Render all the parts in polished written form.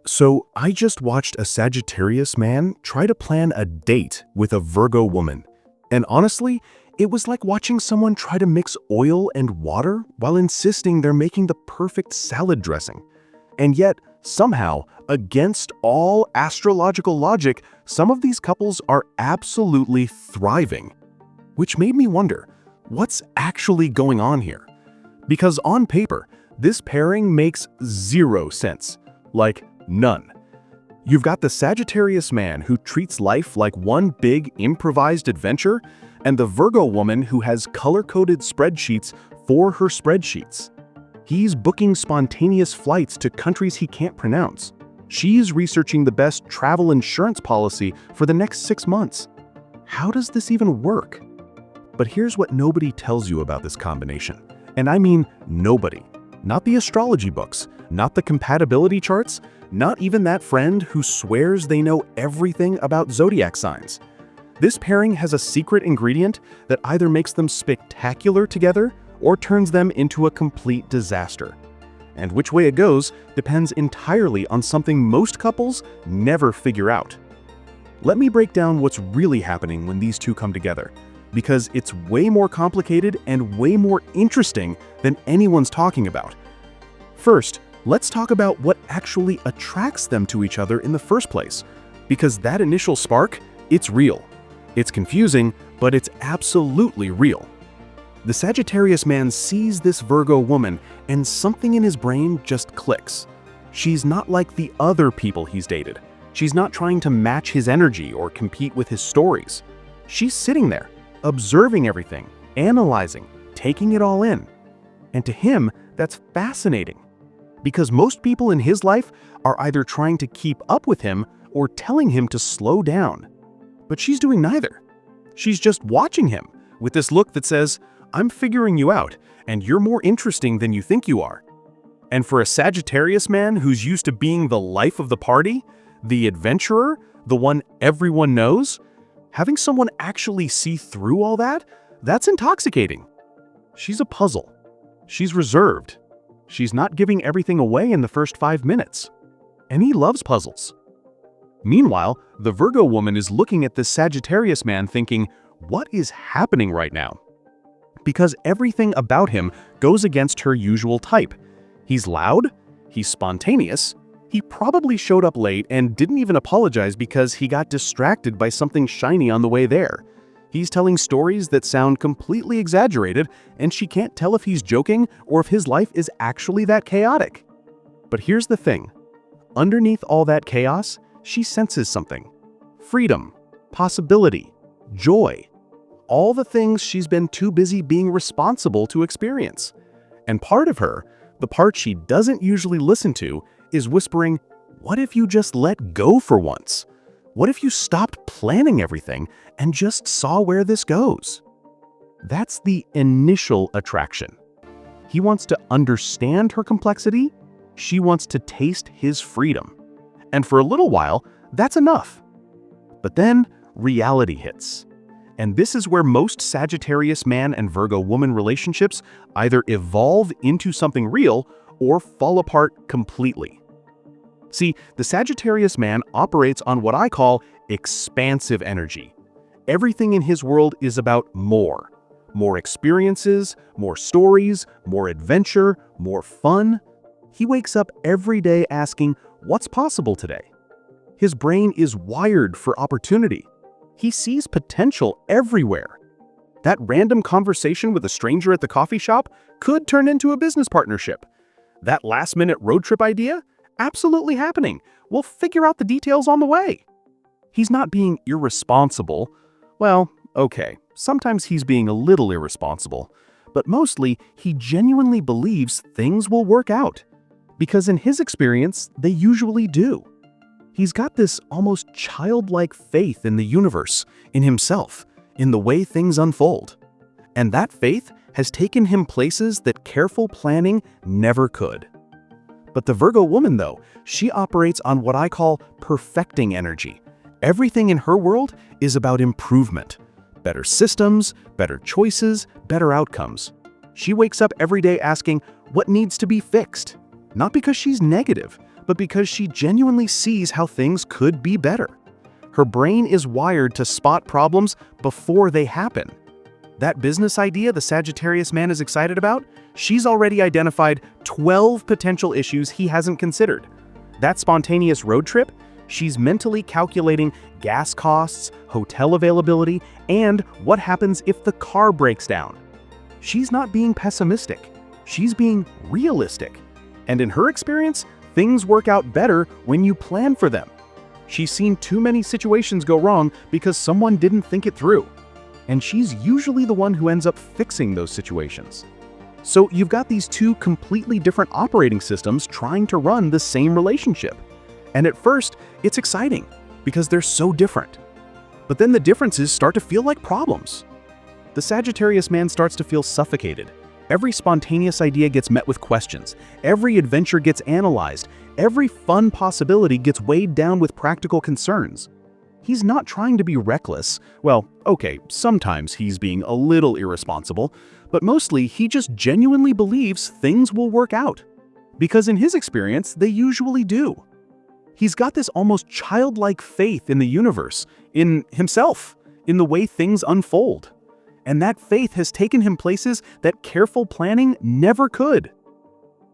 So I just watched a Sagittarius man try to plan a date with a Virgo woman. And honestly, it was like watching someone try to mix oil and water while insisting they're making the perfect salad dressing. And yet, somehow, against all astrological logic, some of these couples are absolutely thriving. Which made me wonder, what's actually going on here? Because on paper, this pairing makes zero sense. Like, none. You've got the Sagittarius man who treats life like one big improvised adventure, and the Virgo woman who has color-coded spreadsheets for her spreadsheets. He's booking spontaneous flights to countries he can't pronounce. She's researching the best travel insurance policy for the next 6 months. How does this even work? But here's what nobody tells you about this combination. And I mean nobody. Not the astrology books, not the compatibility charts, not even that friend who swears they know everything about zodiac signs. This pairing has a secret ingredient that either makes them spectacular together or turns them into a complete disaster. And which way it goes depends entirely on something most couples never figure out. Let me break down what's really happening when these two come together, because it's way more complicated and way more interesting than anyone's talking about. First, let's talk about what actually attracts them to each other in the first place, because that initial spark, it's real. It's confusing, but it's absolutely real. The Sagittarius man sees this Virgo woman, and something in his brain just clicks. She's not like the other people he's dated. She's not trying to match his energy or compete with his stories. She's sitting there, observing everything, analyzing, taking it all in. And to him, that's fascinating. Because most people in his life are either trying to keep up with him or telling him to slow down. But she's doing neither. She's just watching him with this look that says, "I'm figuring you out, and you're more interesting than you think you are." And for a Sagittarius man who's used to being the life of the party, the adventurer, the one everyone knows, having someone actually see through all that, that's intoxicating. She's a puzzle. She's reserved. She's not giving everything away in the first 5 minutes. And he loves puzzles. Meanwhile, the Virgo woman is looking at this Sagittarius man thinking, what is happening right now? Because everything about him goes against her usual type. He's loud, he's spontaneous, he probably showed up late and didn't even apologize because he got distracted by something shiny on the way there. He's telling stories that sound completely exaggerated, and she can't tell if he's joking or if his life is actually that chaotic. But here's the thing. Underneath all that chaos, she senses something. Freedom, possibility, joy. All the things she's been too busy being responsible to experience. And part of her, the part she doesn't usually listen to, is whispering, what if you just let go for once? What if you stopped planning everything and just saw where this goes? That's the initial attraction. He wants to understand her complexity. She wants to taste his freedom. And for a little while, that's enough. But then reality hits. And this is where most Sagittarius man and Virgo woman relationships either evolve into something real or fall apart completely. See, the Sagittarius man operates on what I call expansive energy. Everything in his world is about more. More experiences, more stories, more adventure, more fun. He wakes up every day asking, what's possible today? His brain is wired for opportunity. He sees potential everywhere. That random conversation with a stranger at the coffee shop could turn into a business partnership. That last-minute road trip idea? Absolutely happening. We'll figure out the details on the way. He's not being irresponsible. Well, okay, sometimes he's being a little irresponsible. But mostly, he genuinely believes things will work out. Because in his experience, they usually do. He's got this almost childlike faith in the universe, in himself, in the way things unfold. And that faith has taken him places that careful planning never could. But the Virgo woman, though, she operates on what I call perfecting energy. Everything in her world is about improvement. Better systems, better choices, better outcomes. She wakes up every day asking what needs to be fixed. Not because she's negative, but because she genuinely sees how things could be better. Her brain is wired to spot problems before they happen. That business idea the Sagittarius man is excited about, she's already identified 12 potential issues he hasn't considered. That spontaneous road trip, she's mentally calculating gas costs, hotel availability, and what happens if the car breaks down. She's not being pessimistic, she's being realistic. And in her experience, things work out better when you plan for them. She's seen too many situations go wrong because someone didn't think it through. And she's usually the one who ends up fixing those situations. So you've got these two completely different operating systems trying to run the same relationship. And at first, it's exciting because they're so different. But then the differences start to feel like problems. The Sagittarius man starts to feel suffocated. Every spontaneous idea gets met with questions. Every adventure gets analyzed. Every fun possibility gets weighed down with practical concerns. He's not trying to be reckless. Well, okay, sometimes he's being a little irresponsible, but mostly he just genuinely believes things will work out. Because in his experience, they usually do. He's got this almost childlike faith in the universe, in himself, in the way things unfold. And that faith has taken him places that careful planning never could.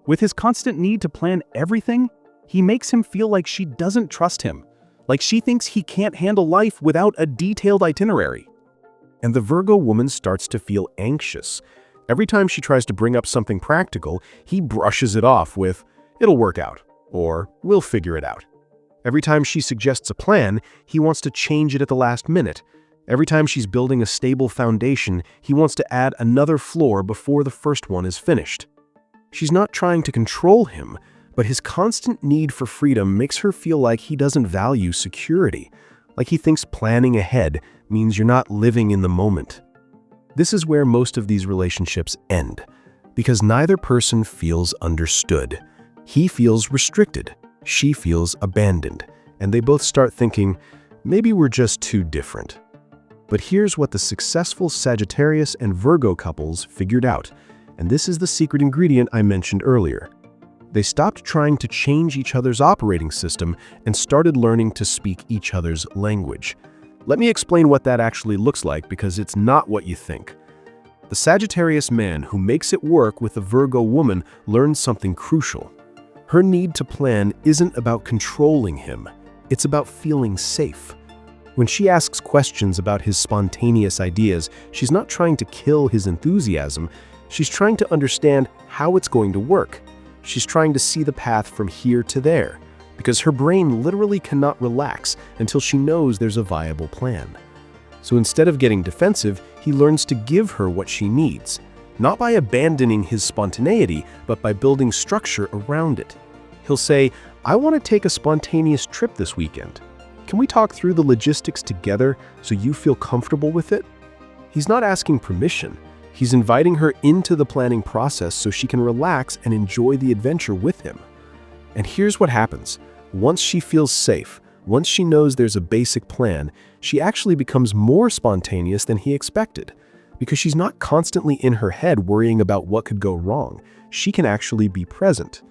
With his constant need to plan everything, he makes him feel like she doesn't trust him. Like she thinks he can't handle life without a detailed itinerary. And the Virgo woman starts to feel anxious. Every time she tries to bring up something practical, he brushes it off with, "It'll work out," or "We'll figure it out." Every time she suggests a plan, he wants to change it at the last minute. Every time she's building a stable foundation, he wants to add another floor before the first one is finished. She's not trying to control him, but his constant need for freedom makes her feel like he doesn't value security, like he thinks planning ahead means you're not living in the moment. This is where most of these relationships end, because neither person feels understood. He feels restricted, she feels abandoned, and they both start thinking, maybe we're just too different. But here's what the successful Sagittarius and Virgo couples figured out, and this is the secret ingredient I mentioned earlier. They stopped trying to change each other's operating system and started learning to speak each other's language. Let me explain what that actually looks like because it's not what you think. The Sagittarius man who makes it work with the Virgo woman learns something crucial. Her need to plan isn't about controlling him, it's about feeling safe. When she asks questions about his spontaneous ideas, she's not trying to kill his enthusiasm, she's trying to understand how it's going to work. She's trying to see the path from here to there, because her brain literally cannot relax until she knows there's a viable plan. So instead of getting defensive, he learns to give her what she needs, not by abandoning his spontaneity, but by building structure around it. He'll say, "I want to take a spontaneous trip this weekend. Can we talk through the logistics together so you feel comfortable with it?" He's not asking permission. He's inviting her into the planning process so she can relax and enjoy the adventure with him. And here's what happens. Once she feels safe, once she knows there's a basic plan, she actually becomes more spontaneous than he expected. Because she's not constantly in her head worrying about what could go wrong. She can actually be present.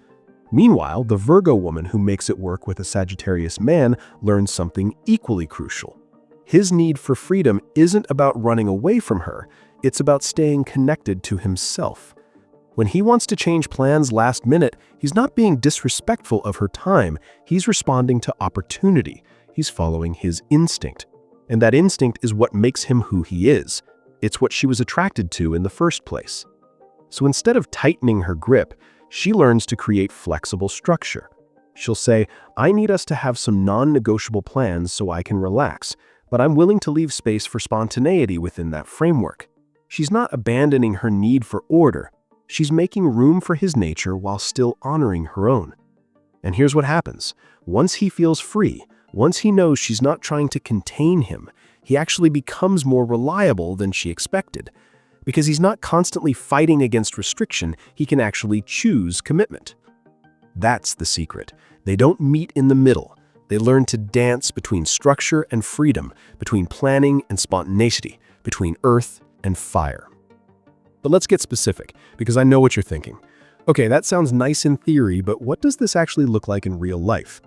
Meanwhile, the Virgo woman who makes it work with a Sagittarius man learns something equally crucial. His need for freedom isn't about running away from her. It's about staying connected to himself. When he wants to change plans last minute, he's not being disrespectful of her time. He's responding to opportunity. He's following his instinct. And that instinct is what makes him who he is. It's what she was attracted to in the first place. So instead of tightening her grip, she learns to create flexible structure. She'll say, "I need us to have some non-negotiable plans so I can relax, but I'm willing to leave space for spontaneity within that framework." She's not abandoning her need for order. She's making room for his nature while still honoring her own. And here's what happens. Once he feels free, once he knows she's not trying to contain him, he actually becomes more reliable than she expected. Because he's not constantly fighting against restriction, he can actually choose commitment. That's the secret. They don't meet in the middle. They learn to dance between structure and freedom, between planning and spontaneity, between earth and fire. But let's get specific, because I know what you're thinking. Okay, that sounds nice in theory, but what does this actually look like in real life?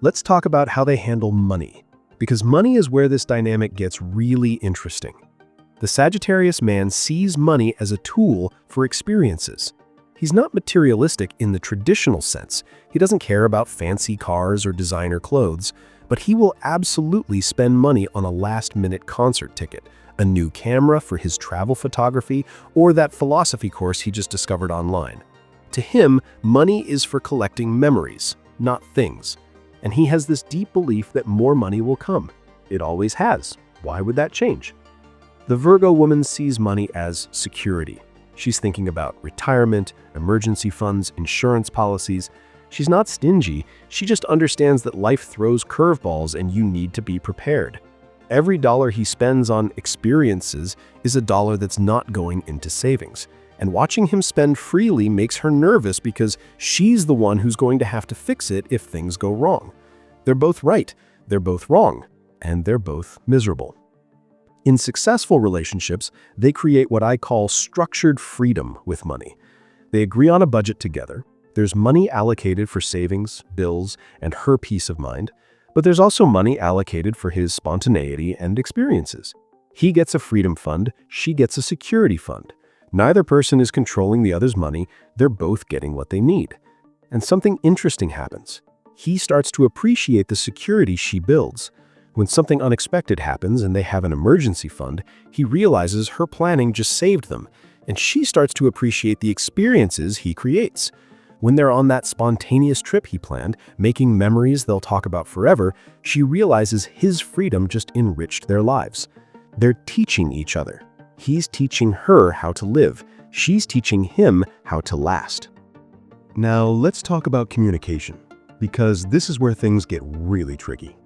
Let's talk about how they handle money, because money is where this dynamic gets really interesting. The Sagittarius man sees money as a tool for experiences. He's not materialistic in the traditional sense. He doesn't care about fancy cars or designer clothes, but he will absolutely spend money on a last-minute concert ticket, a new camera for his travel photography, or that philosophy course he just discovered online. To him, money is for collecting memories, not things. And he has this deep belief that more money will come. It always has. Why would that change? The Virgo woman sees money as security. She's thinking about retirement, emergency funds, insurance policies. She's not stingy, she just understands that life throws curveballs and you need to be prepared. Every dollar he spends on experiences is a dollar that's not going into savings. And watching him spend freely makes her nervous because she's the one who's going to have to fix it if things go wrong. They're both right, they're both wrong, and they're both miserable. In successful relationships, they create what I call structured freedom with money. They agree on a budget together. There's money allocated for savings, bills, and her peace of mind, but there's also money allocated for his spontaneity and experiences. He gets a freedom fund, she gets a security fund. Neither person is controlling the other's money, they're both getting what they need. And something interesting happens. He starts to appreciate the security she builds. When something unexpected happens and they have an emergency fund, he realizes her planning just saved them, and she starts to appreciate the experiences he creates. When they're on that spontaneous trip he planned, making memories they'll talk about forever, she realizes his freedom just enriched their lives. They're teaching each other. He's teaching her how to live. She's teaching him how to last. Now let's talk about communication, because this is where things get really tricky.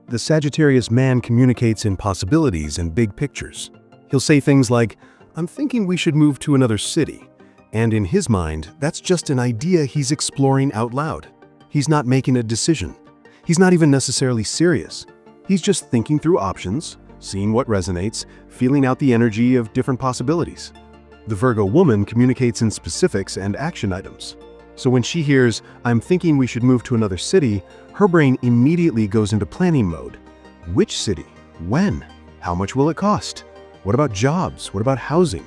The Sagittarius man communicates in possibilities and big pictures. He'll say things like, "I'm thinking we should move to another city." And in his mind, that's just an idea he's exploring out loud. He's not making a decision. He's not even necessarily serious. He's just thinking through options, seeing what resonates, feeling out the energy of different possibilities. The Virgo woman communicates in specifics and action items. So when she hears, "I'm thinking we should move to another city," her brain immediately goes into planning mode. Which city? When? How much will it cost? What about jobs? What about housing?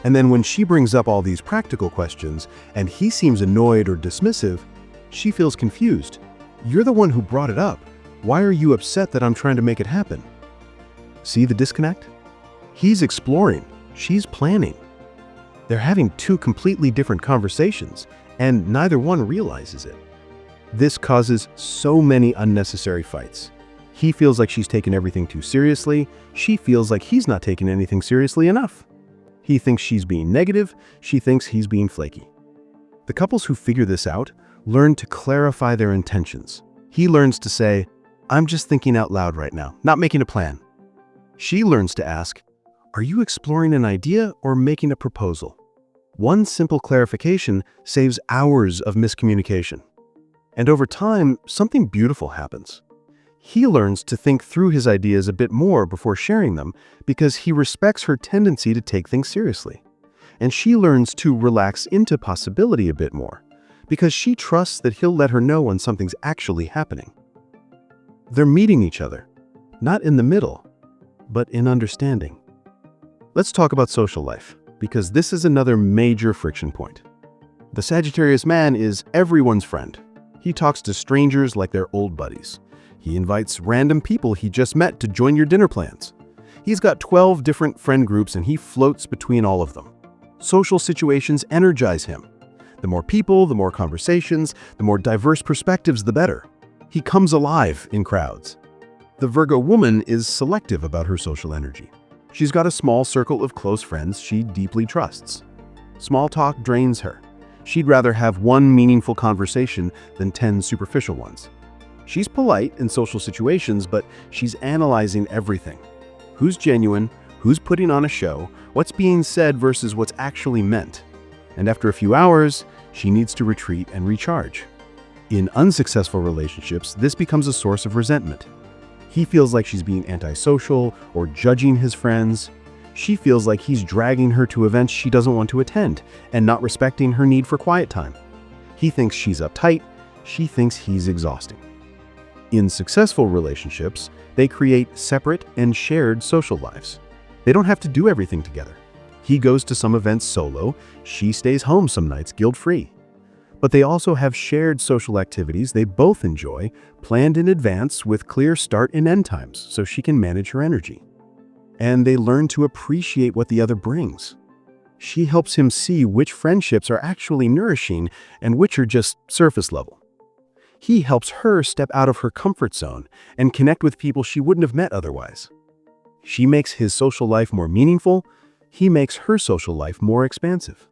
And then when she brings up all these practical questions and he seems annoyed or dismissive, she feels confused. You're the one who brought it up. Why are you upset that I'm trying to make it happen? See the disconnect? He's exploring, she's planning. They're having two completely different conversations, and neither one realizes it. This causes so many unnecessary fights. He feels like she's taken everything too seriously. She feels like he's not taking anything seriously enough. He thinks she's being negative. She thinks he's being flaky. The couples who figure this out learn to clarify their intentions. He learns to say, "I'm just thinking out loud right now, not making a plan." She learns to ask, "Are you exploring an idea or making a proposal?" One simple clarification saves hours of miscommunication. And over time, something beautiful happens. He learns to think through his ideas a bit more before sharing them because he respects her tendency to take things seriously. And she learns to relax into possibility a bit more because she trusts that he'll let her know when something's actually happening. They're meeting each other, not in the middle, but in understanding. Let's talk about social life, because this is another major friction point. The Sagittarius man is everyone's friend. He talks to strangers like they're old buddies. He invites random people he just met to join your dinner plans. He's got 12 different friend groups and he floats between all of them. Social situations energize him. The more people, the more conversations, the more diverse perspectives, the better. He comes alive in crowds. The Virgo woman is selective about her social energy. She's got a small circle of close friends she deeply trusts. Small talk drains her. She'd rather have one meaningful conversation than 10 superficial ones. She's polite in social situations, but she's analyzing everything. Who's genuine? Who's putting on a show? What's being said versus what's actually meant? And after a few hours, she needs to retreat and recharge. In unsuccessful relationships, this becomes a source of resentment. He feels like she's being antisocial or judging his friends. She feels like he's dragging her to events she doesn't want to attend and not respecting her need for quiet time. He thinks she's uptight. She thinks he's exhausting. In successful relationships, they create separate and shared social lives. They don't have to do everything together. He goes to some events solo. She stays home some nights guilt-free. But they also have shared social activities they both enjoy, planned in advance with clear start and end times so she can manage her energy. And they learn to appreciate what the other brings. She helps him see which friendships are actually nourishing and which are just surface level. He helps her step out of her comfort zone and connect with people she wouldn't have met otherwise. She makes his social life more meaningful. He makes her social life more expansive.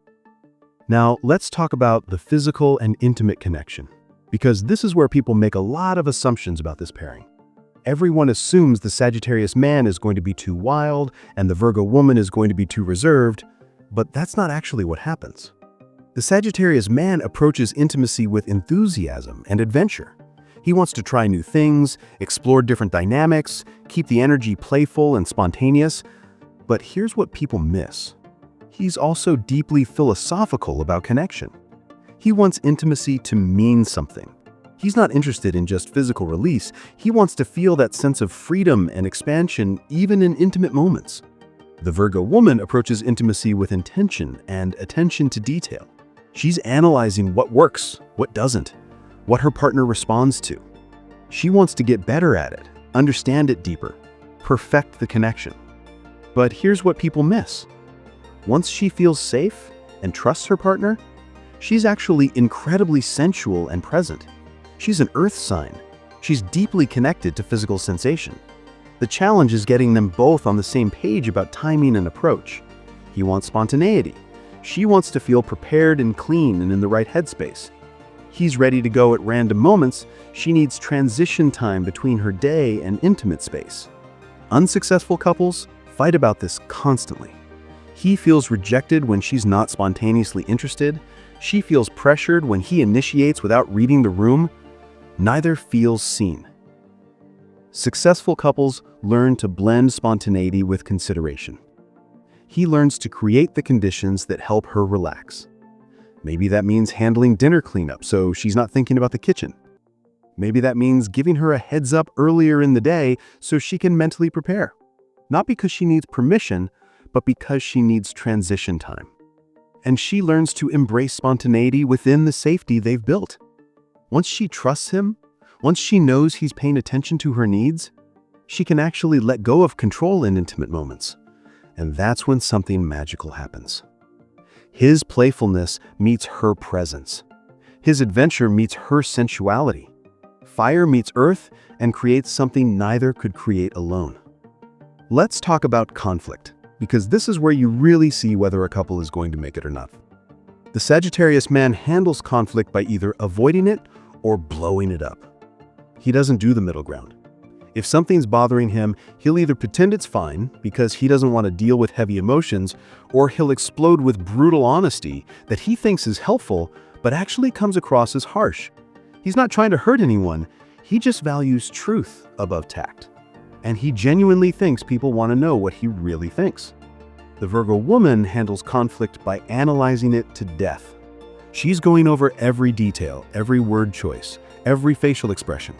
Now, let's talk about the physical and intimate connection, because this is where people make a lot of assumptions about this pairing. Everyone assumes the Sagittarius man is going to be too wild and the Virgo woman is going to be too reserved, but that's not actually what happens. The Sagittarius man approaches intimacy with enthusiasm and adventure. He wants to try new things, explore different dynamics, keep the energy playful and spontaneous. But here's what people miss. He's also deeply philosophical about connection. He wants intimacy to mean something. He's not interested in just physical release. He wants to feel that sense of freedom and expansion even in intimate moments. The Virgo woman approaches intimacy with intention and attention to detail. She's analyzing what works, what doesn't, what her partner responds to. She wants to get better at it, understand it deeper, perfect the connection. But here's what people miss. Once she feels safe and trusts her partner, she's actually incredibly sensual and present. She's an earth sign. She's deeply connected to physical sensation. The challenge is getting them both on the same page about timing and approach. He wants spontaneity. She wants to feel prepared and clean and in the right headspace. He's ready to go at random moments. She needs transition time between her day and intimate space. Unsuccessful couples fight about this constantly. He feels rejected when she's not spontaneously interested. She feels pressured when he initiates without reading the room. Neither feels seen. Successful couples learn to blend spontaneity with consideration. He learns to create the conditions that help her relax. Maybe that means handling dinner cleanup so she's not thinking about the kitchen. Maybe that means giving her a heads up earlier in the day so she can mentally prepare. Not because she needs permission, but because she needs transition time. And she learns to embrace spontaneity within the safety they've built. Once she trusts him, once she knows he's paying attention to her needs, she can actually let go of control in intimate moments. And that's when something magical happens. His playfulness meets her presence. His adventure meets her sensuality. Fire meets earth and creates something neither could create alone. Let's talk about conflict, because this is where you really see whether a couple is going to make it or not. The Sagittarius man handles conflict by either avoiding it or blowing it up. He doesn't do the middle ground. If something's bothering him, he'll either pretend it's fine because he doesn't want to deal with heavy emotions, or he'll explode with brutal honesty that he thinks is helpful but actually comes across as harsh. He's not trying to hurt anyone. He just values truth above tact. And he genuinely thinks people want to know what he really thinks. The Virgo woman handles conflict by analyzing it to death. She's going over every detail, every word choice, every facial expression.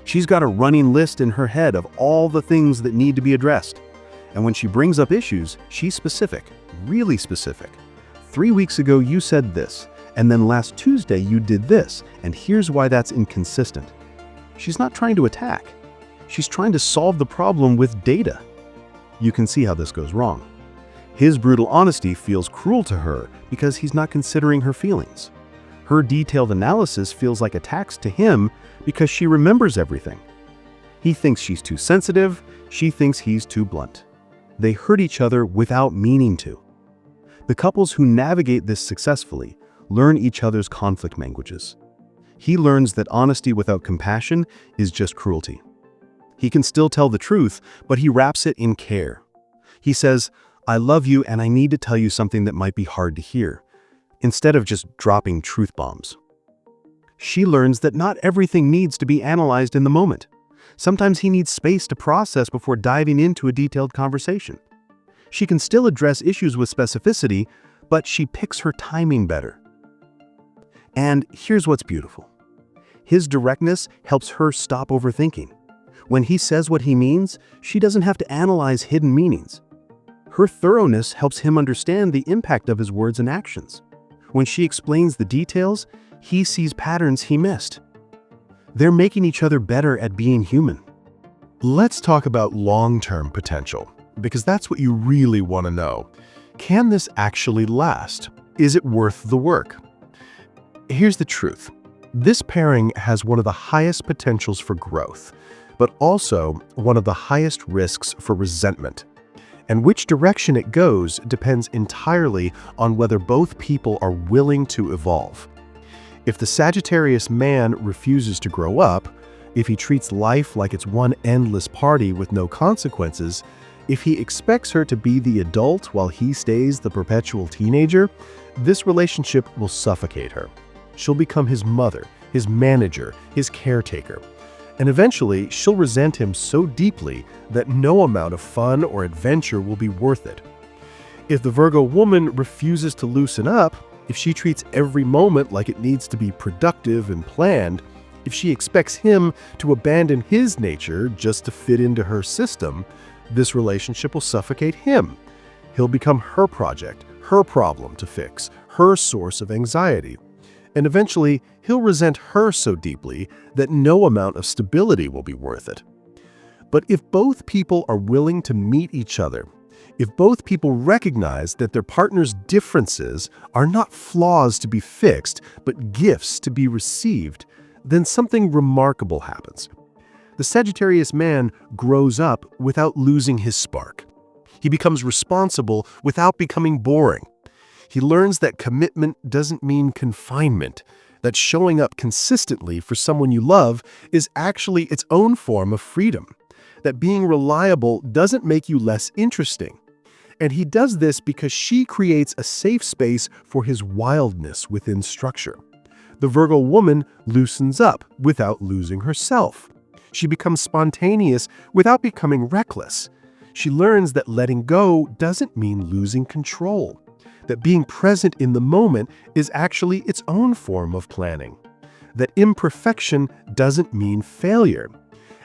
She's got a running list in her head of all the things that need to be addressed. And when she brings up issues, she's specific, really specific. 3 weeks ago, you said this, and then last Tuesday, you did this, and here's why that's inconsistent. She's not trying to attack. She's trying to solve the problem with data. You can see how this goes wrong. His brutal honesty feels cruel to her because he's not considering her feelings. Her detailed analysis feels like attacks to him because she remembers everything. He thinks she's too sensitive. She thinks he's too blunt. They hurt each other without meaning to. The couples who navigate this successfully learn each other's conflict languages. He learns that honesty without compassion is just cruelty. He can still tell the truth, but he wraps it in care. He says, "I love you and I need to tell you something that might be hard to hear," instead of just dropping truth bombs. She learns that not everything needs to be analyzed in the moment. Sometimes he needs space to process before diving into a detailed conversation. She can still address issues with specificity, but she picks her timing better. And here's what's beautiful. His directness helps her stop overthinking. When he says what he means, she doesn't have to analyze hidden meanings. Her thoroughness helps him understand the impact of his words and actions. When she explains the details, he sees patterns he missed. They're making each other better at being human. Let's talk about long-term potential, because that's what you really want to know. Can this actually last? Is it worth the work? Here's the truth. This pairing has one of the highest potentials for growth, but also one of the highest risks for resentment. And which direction it goes depends entirely on whether both people are willing to evolve. If the Sagittarius man refuses to grow up, if he treats life like it's one endless party with no consequences, if he expects her to be the adult while he stays the perpetual teenager, this relationship will suffocate her. She'll become his mother, his manager, his caretaker. And eventually, she'll resent him so deeply that no amount of fun or adventure will be worth it. If the Virgo woman refuses to loosen up, if she treats every moment like it needs to be productive and planned, if she expects him to abandon his nature just to fit into her system, this relationship will suffocate him. He'll become her project, her problem to fix, her source of anxiety. And eventually, he'll resent her so deeply that no amount of stability will be worth it. But if both people are willing to meet each other, if both people recognize that their partner's differences are not flaws to be fixed, but gifts to be received, then something remarkable happens. The Sagittarius man grows up without losing his spark. He becomes responsible without becoming boring. He learns that commitment doesn't mean confinement, that showing up consistently for someone you love is actually its own form of freedom, that being reliable doesn't make you less interesting. And he does this because she creates a safe space for his wildness within structure. The Virgo woman loosens up without losing herself. She becomes spontaneous without becoming reckless. She learns that letting go doesn't mean losing control, that being present in the moment is actually its own form of planning, that imperfection doesn't mean failure.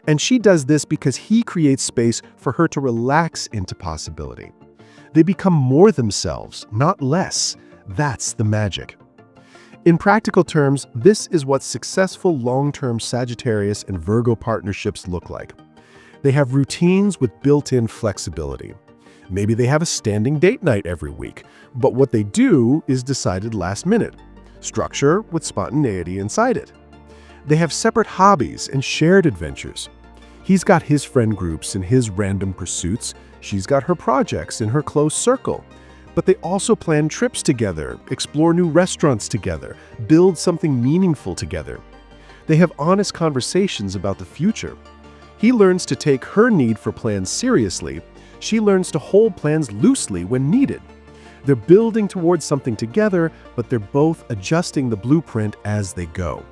And she does this because he creates space for her to relax into possibility. They become more themselves, not less. That's the magic. In practical terms, this is what successful long-term Sagittarius and Virgo partnerships look like. They have routines with built-in flexibility. Maybe they have a standing date night every week, but what they do is decided last minute. Structure with spontaneity inside it. They have separate hobbies and shared adventures. He's got his friend groups and his random pursuits. She's got her projects in her close circle. But they also plan trips together, explore new restaurants together, build something meaningful together. They have honest conversations about the future. He learns to take her need for plans seriously. She learns to hold plans loosely when needed. They're building towards something together, but they're both adjusting the blueprint as they go.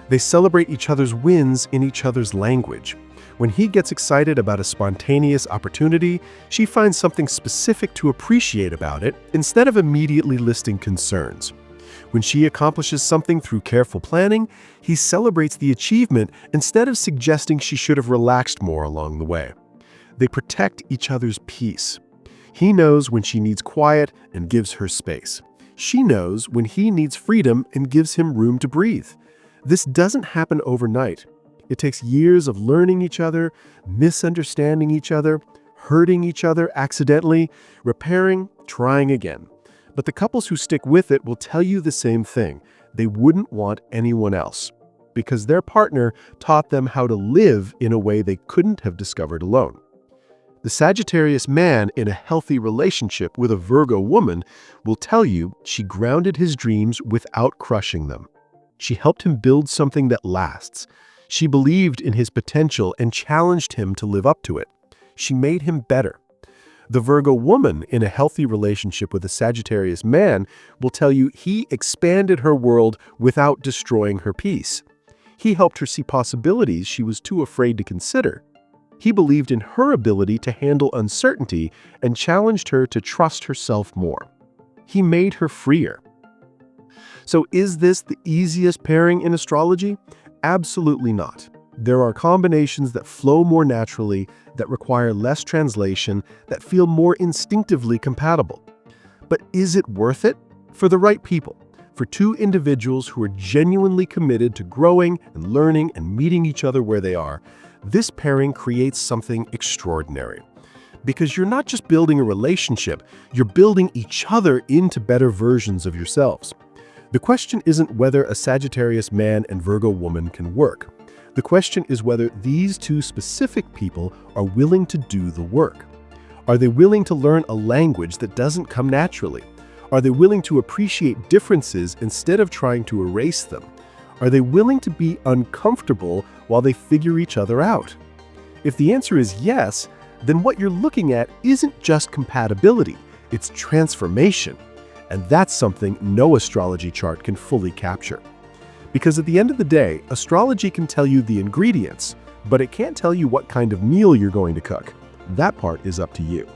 They celebrate each other's wins in each other's language. When he gets excited about a spontaneous opportunity, she finds something specific to appreciate about it instead of immediately listing concerns. When she accomplishes something through careful planning, he celebrates the achievement instead of suggesting she should have relaxed more along the way. They protect each other's peace. He knows when she needs quiet and gives her space. She knows when he needs freedom and gives him room to breathe. This doesn't happen overnight. It takes years of learning each other, misunderstanding each other, hurting each other accidentally, repairing, trying again. But the couples who stick with it will tell you the same thing. They wouldn't want anyone else, because their partner taught them how to live in a way they couldn't have discovered alone. The Sagittarius man in a healthy relationship with a Virgo woman will tell you she grounded his dreams without crushing them. She helped him build something that lasts. She believed in his potential and challenged him to live up to it. She made him better. The Virgo woman in a healthy relationship with a Sagittarius man will tell you he expanded her world without destroying her peace. He helped her see possibilities she was too afraid to consider. He believed in her ability to handle uncertainty and challenged her to trust herself more. He made her freer. So is this the easiest pairing in astrology? Absolutely not. There are combinations that flow more naturally, that require less translation, that feel more instinctively compatible. But is it worth it? For the right people, for two individuals who are genuinely committed to growing and learning and meeting each other where they are, this pairing creates something extraordinary. Because you're not just building a relationship, you're building each other into better versions of yourselves. The question isn't whether a Sagittarius man and Virgo woman can work. The question is whether these two specific people are willing to do the work. Are they willing to learn a language that doesn't come naturally? Are they willing to appreciate differences instead of trying to erase them? Are they willing to be uncomfortable while they figure each other out? If the answer is yes, then what you're looking at isn't just compatibility, it's transformation. And that's something no astrology chart can fully capture. Because at the end of the day, astrology can tell you the ingredients, but it can't tell you what kind of meal you're going to cook. That part is up to you.